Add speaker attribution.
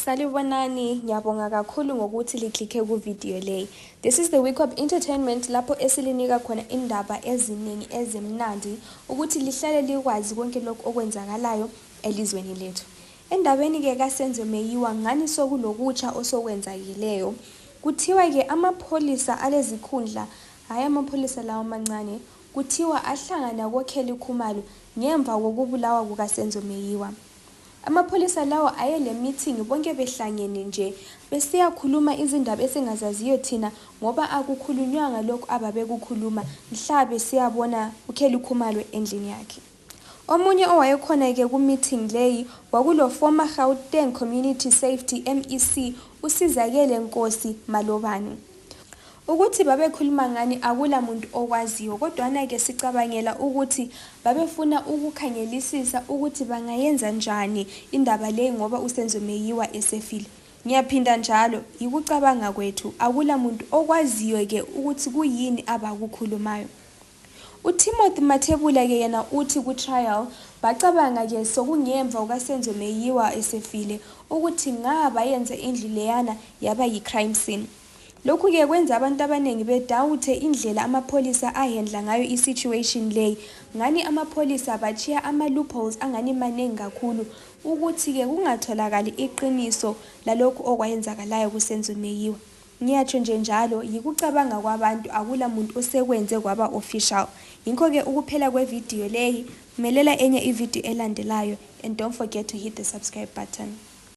Speaker 1: Salibonani, ngiyabonga kakhulu ngokuthi liklikhe ku-video leyi. This is the Week of Entertainment lapho esilinika khona indaba eziningi ezimnandi ukuthi lihlale likwazi konke lokho okwenzakalayo elizweni lethu. Endabeni ke kaSenzo Meyiwa ngani sokulokutsha osokwenzakileyo. Kuthiwa ke amapholisa alezikhundla, hayi amapholisa lawo amancane, kuthiwa ahlangana koKelly Khumalo ngemva kokubulawa kukaSenzo Meyiwa. Amapholisa lawo ayele meeting bonke behlangene nje besiyakhuluma izindaba esingazaziyo thina ngoba akukhulunywanga lokho ababekukhuluma mhla siyabona uKelly Khumalo endlini yakhe. Omunye owayekhona ke ku meeting leyi kwakulo former Gauteng Community Safety MEC uSizakele Nkosi Malobane. Ukuthi babekhuluma ngani akula muntu okwaziyo, kodwa ke sicabangela ukuthi babefuna ukukhangelisisa ukuthi bangayenza njani indaba leyi ngoba uSenzo Meyiwa esefile. Ngiyaphinda njalo, yikucabanga kwethu akula muntu okwaziyo ke ukuthi kuyini abakukhulumayo. uTimothy Mathebula ke yena uthi ku trial bacabanga ke sokungemva ukaSenzo Meyiwa esefile ukuthi ngaba yenze indlu leyana yaba yi-crime scene. Lokhu ke kwenza abantu abaningi bedawuthe indlela amapholisa ahendla ngayo i-situation leyi. Ngani amapholisa bachiya ama-loopholes angani maningi kakhulu ukuthi ke kungatholakali iqiniso lalokhu okwayenzakalayo kuSenzo Meyiwa. Ngiyatsho nje njalo yikucabanga kwabantu akula muntu osekwenze kwaba official. Yinko ke ukuphela kwevideo leyi, melela enye ivideo elandelayo and don't forget to hit the subscribe button.